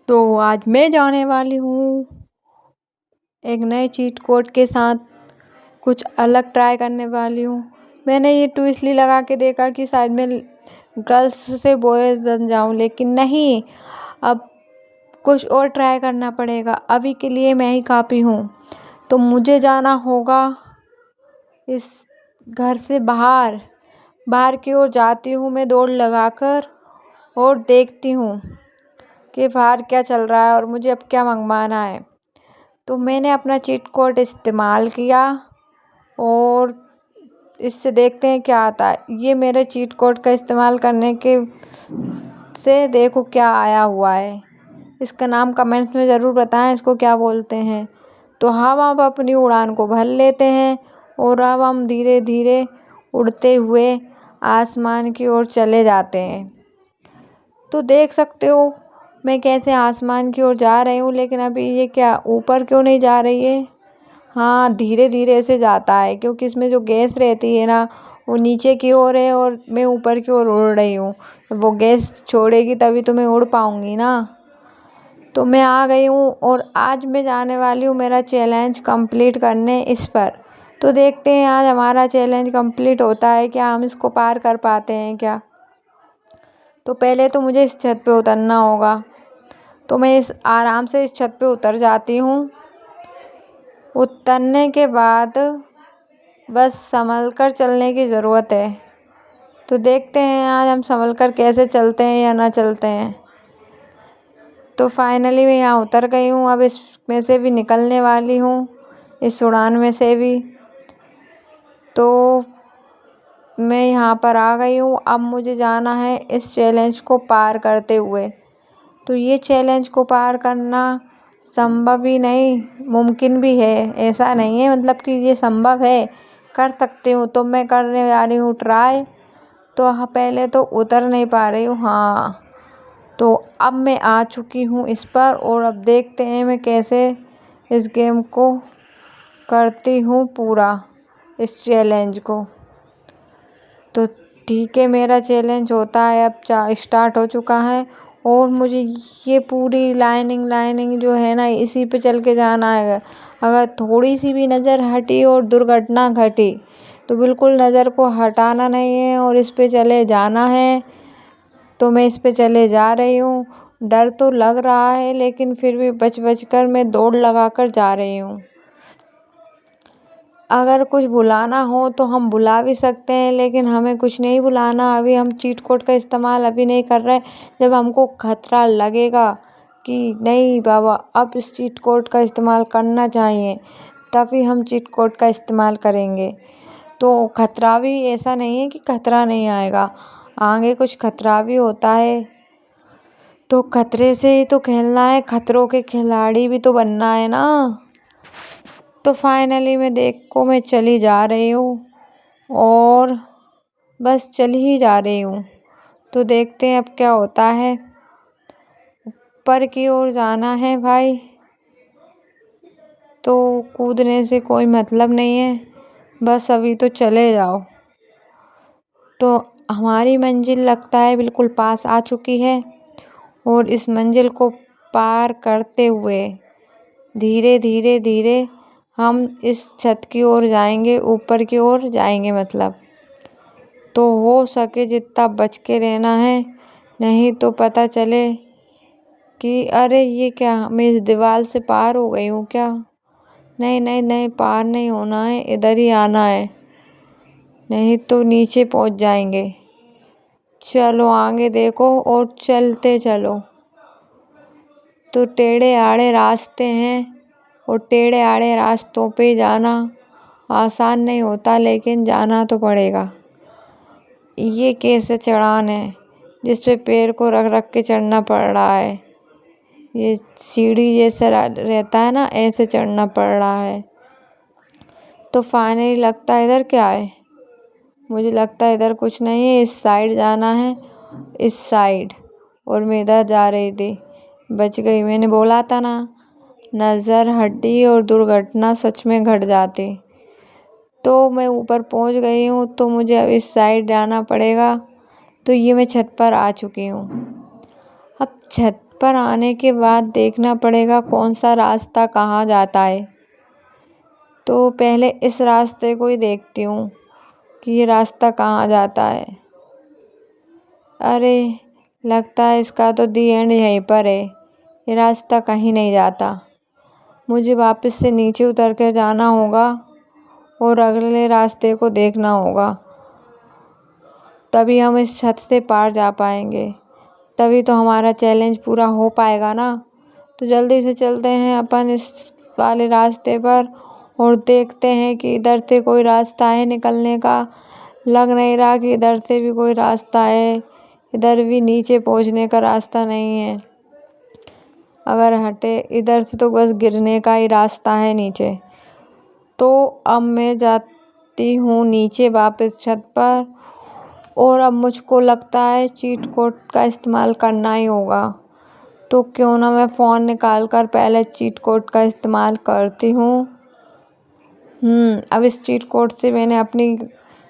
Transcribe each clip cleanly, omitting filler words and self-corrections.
तो आज मैं जाने वाली हूँ एक नए चीट कोड के साथ, कुछ अलग ट्राई करने वाली हूँ। मैंने ये टू इसलिए लगा के देखा कि शायद मैं गर्ल्स से बॉयज़ बन जाऊँ, लेकिन नहीं, अब कुछ और ट्राई करना पड़ेगा। अभी के लिए मैं ही काफ़ी हूँ, तो मुझे जाना होगा इस घर से बाहर की ओर जाती हूँ मैं दौड़ लगाकर और देखती हूँ कि बाहर क्या चल रहा है और मुझे अब क्या मंगवाना है। तो मैंने अपना चीट कोड इस्तेमाल किया और इससे देखते हैं क्या आता है। ये मेरे चीट कोड का इस्तेमाल करने के से देखो क्या आया हुआ है। इसका नाम कमेंट्स में ज़रूर बताएं इसको क्या बोलते हैं। तो हम अब अपनी उड़ान को भर लेते हैं और अब हम धीरे धीरे उड़ते हुए आसमान की ओर चले जाते हैं। तो देख सकते हो मैं कैसे आसमान की ओर जा रही हूँ, लेकिन अभी ये क्या ऊपर क्यों नहीं जा रही है। हाँ, धीरे धीरे से जाता है क्योंकि इसमें जो गैस रहती है ना, वो नीचे की ओर है और मैं ऊपर की ओर उड़ रही हूँ। वो गैस छोड़ेगी तभी तो मैं उड़ पाऊँगी ना। तो मैं आ गई हूँ और आज मैं जाने वाली हूँ मेरा चैलेंज कंप्लीट करने इस पर। तो देखते हैं आज हमारा चैलेंज कंप्लीट होता है क्या, हम इसको पार कर पाते हैं क्या। तो पहले तो मुझे इस छत पे उतरना होगा। तो मैं आराम से इस छत पे उतर जाती हूँ। उतरने के बाद बस संभल कर चलने की ज़रूरत है। तो देखते हैं आज हम संभल कर कैसे चलते हैं या ना चलते हैं। तो फाइनली मैं यहाँ उतर गई हूँ। अब इसमें से भी निकलने वाली हूँ, इस उड़ान में से भी। तो मैं यहाँ पर आ गई हूँ। अब मुझे जाना है इस चैलेंज को पार करते हुए। तो ये चैलेंज को पार करना संभव ही नहीं, मुमकिन भी है। ऐसा नहीं है मतलब कि ये संभव है, कर सकती हूँ। तो मैं करने जा रही हूँ ट्राई। तो हाँ, पहले तो उतर नहीं पा रही हूँ। हाँ, तो अब मैं आ चुकी हूँ इस पर और अब देखते हैं मैं कैसे इस गेम को करती हूँ पूरा, इस चैलेंज को। तो ठीक है, मेरा चैलेंज होता है अब स्टार्ट हो चुका है और मुझे ये पूरी लाइनिंग जो है ना, इसी पे चल के जाना है। अगर थोड़ी सी भी नज़र हटी और दुर्घटना घटी तो बिल्कुल नज़र को हटाना नहीं है और इस पे चले जाना है। तो मैं इस पे चले जा रही हूँ। डर तो लग रहा है लेकिन फिर भी बच कर मैं दौड़ लगा कर जा रही हूँ। अगर कुछ बुलाना हो तो हम बुला भी सकते हैं, लेकिन हमें कुछ नहीं बुलाना। अभी हम चीट कोड का इस्तेमाल अभी नहीं कर रहे। जब हमको खतरा लगेगा कि नहीं बाबा अब इस चीट कोड का इस्तेमाल करना चाहिए, तभी हम चीट कोड का इस्तेमाल करेंगे। तो खतरा भी ऐसा नहीं है कि खतरा नहीं आएगा, आगे कुछ खतरा भी होता है। तो खतरे से ही तो खेलना है, खतरों के खिलाड़ी भी तो बनना है ना। तो फाइनली मैं चली जा रही हूँ और बस चली ही जा रही हूँ। तो देखते हैं अब क्या होता है। ऊपर की ओर जाना है भाई, तो कूदने से कोई मतलब नहीं है, बस अभी तो चले जाओ। तो हमारी मंजिल लगता है बिल्कुल पास आ चुकी है और इस मंजिल को पार करते हुए धीरे धीरे धीरे हम इस छत की ओर जाएंगे, ऊपर की ओर जाएंगे मतलब। तो हो सके जितना बच के रहना है, नहीं तो पता चले कि अरे ये क्या, मैं इस दीवार से पार हो गई हूँ क्या। नहीं नहीं नहीं, पार नहीं होना है, इधर ही आना है, नहीं तो नीचे पहुँच जाएंगे। चलो आगे देखो और चलते चलो। तो टेढ़े आड़े रास्ते हैं और टेढ़े आड़े रास्तों पे जाना आसान नहीं होता, लेकिन जाना तो पड़ेगा। ये कैसे चढ़ान है जिस पे पैर को रख रख के चढ़ना पड़ रहा है। ये सीढ़ी जैसा रहता है ना, ऐसे चढ़ना पड़ रहा है। तो फाइनली लगता है इधर क्या है, मुझे लगता है इधर कुछ नहीं है, इस साइड जाना है, इस साइड। और मैं इधर जा रही थी, बच गई। मैंने बोला था ना, नज़र हटी और दुर्घटना सच में घट जाती। तो मैं ऊपर पहुंच गई हूँ, तो मुझे अब इस साइड जाना पड़ेगा। तो ये मैं छत पर आ चुकी हूँ। अब छत पर आने के बाद देखना पड़ेगा कौन सा रास्ता कहाँ जाता है। तो पहले इस रास्ते को ही देखती हूँ कि ये रास्ता कहाँ जाता है। अरे लगता है इसका तो दी एंड यहीं पर है, ये रास्ता कहीं नहीं जाता। मुझे वापस से नीचे उतर कर जाना होगा और अगले रास्ते को देखना होगा, तभी हम इस छत से पार जा पाएंगे, तभी तो हमारा चैलेंज पूरा हो पाएगा ना। तो जल्दी से चलते हैं अपन इस वाले रास्ते पर और देखते हैं कि इधर से कोई रास्ता है निकलने का। लग नहीं रहा कि इधर से भी कोई रास्ता है, इधर भी नीचे पहुंचने का रास्ता नहीं है। अगर हटे इधर से तो बस गिरने का ही रास्ता है नीचे। तो अब मैं जाती हूँ नीचे वापस छत पर, और अब मुझको लगता है चीट कोड का इस्तेमाल करना ही होगा। तो क्यों ना मैं फ़ोन निकाल कर पहले चीट कोड का इस्तेमाल करती हूँ। अब इस चीट कोड से मैंने अपनी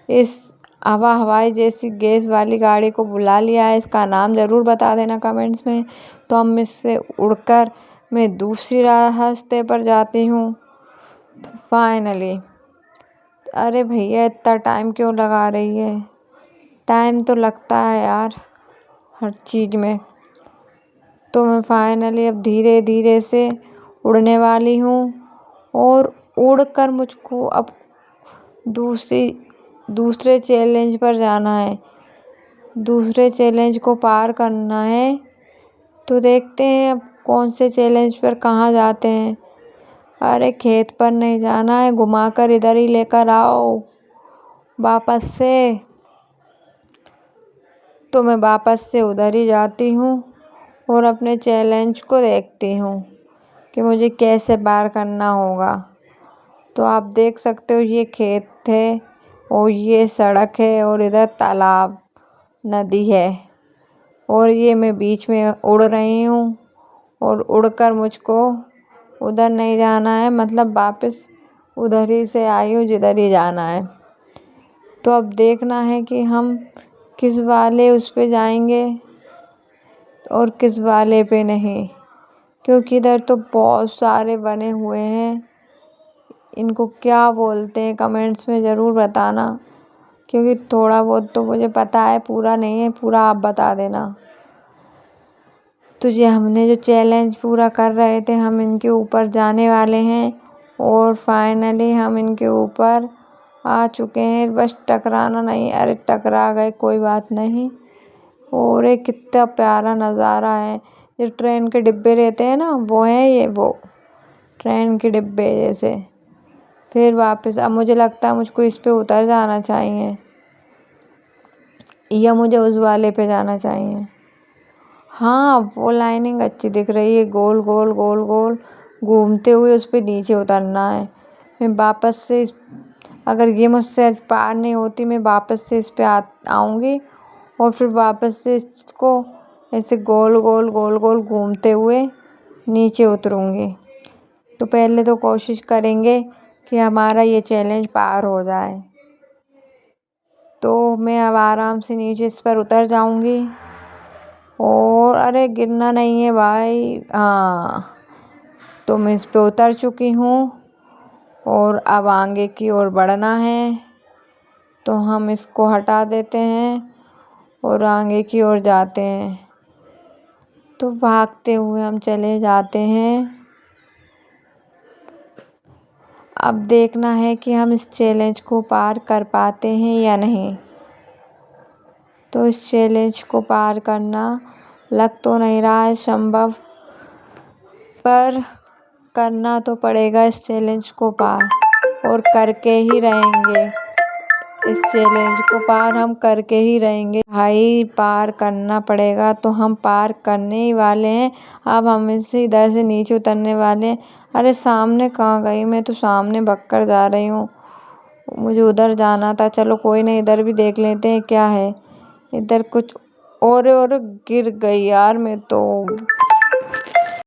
इस हवाई जैसी गैस वाली गाड़ी को बुला लिया है। इसका नाम ज़रूर बता देना कमेंट्स में। तो अब इससे उड़कर मैं दूसरी रास्ते पर जाती हूँ। फाइनली अरे भैया इतना टाइम क्यों लगा रही है? टाइम तो लगता है यार हर चीज़ में। तो मैं फाइनली अब धीरे धीरे से उड़ने वाली हूँ और उड़कर मुझको अब दूसरे चैलेंज पर जाना है, दूसरे चैलेंज को पार करना है। तो देखते हैं अब कौन से चैलेंज पर कहाँ जाते हैं। अरे खेत पर नहीं जाना है, घुमाकर इधर ही लेकर आओ वापस से। तो मैं वापस से उधर ही जाती हूँ और अपने चैलेंज को देखती हूँ कि मुझे कैसे पार करना होगा। तो आप देख सकते हो ये खेत है और ये सड़क है और इधर तालाब नदी है, और ये मैं बीच में उड़ रही हूँ और उड़कर मुझको उधर नहीं जाना है, मतलब वापस उधर ही से आई हूँ जिधर ही जाना है। तो अब देखना है कि हम किस वाले उस पे जाएंगे और किस वाले पे नहीं, क्योंकि इधर तो बहुत सारे बने हुए हैं। इनको क्या बोलते हैं कमेंट्स में ज़रूर बताना, क्योंकि थोड़ा बहुत तो मुझे पता है, पूरा नहीं है, पूरा आप बता देना। तो ये हमने जो चैलेंज पूरा कर रहे थे, हम इनके ऊपर जाने वाले हैं और फाइनली हम इनके ऊपर आ चुके हैं। बस टकराना नहीं, अरे टकरा गए कोई बात नहीं। और ये कितना प्यारा नज़ारा है। ये ट्रेन के डिब्बे रहते हैं ना, वो हैं ये, वो ट्रेन के डिब्बे जैसे। फिर वापस अब मुझे लगता है मुझको इस पे उतर जाना चाहिए या मुझे उस वाले पे जाना चाहिए। हाँ वो लाइनिंग अच्छी दिख रही है, गोल गोल गोल गोल घूमते हुए उस पे नीचे उतरना है। मैं वापस से अगर ये मुझसे आज पार नहीं होती, मैं वापस से इस पे आऊँगी और फिर वापस से इसको ऐसे गोल गोल गोल गोल घूमते हुए नीचे उतरूँगी। तो पहले तो कोशिश करेंगे कि हमारा ये चैलेंज पार हो जाए। तो मैं अब आराम से नीचे इस पर उतर जाऊँगी और अरे गिरना नहीं है भाई। हाँ तो मैं इस पे उतर चुकी हूँ और अब आगे की ओर बढ़ना है। तो हम इसको हटा देते हैं और आगे की ओर जाते हैं। तो भागते हुए हम चले जाते हैं। अब देखना है कि हम इस चैलेंज को पार कर पाते हैं या नहीं। तो इस चैलेंज को पार करना लग तो नहीं रहा है संभव, पर करना तो पड़ेगा इस चैलेंज को पार, और करके ही रहेंगे। इस चैलेंज को पार हम करके ही रहेंगे भाई, पार करना पड़ेगा। तो हम पार करने ही वाले हैं। अब हम इसे इधर से नीचे उतरने वाले हैं। अरे सामने कहाँ गई? मैं तो सामने भगकर जा रही हूँ, मुझे उधर जाना था। चलो कोई नहीं, इधर भी देख लेते हैं क्या है। इधर कुछ और गिर गई यार मैं तो।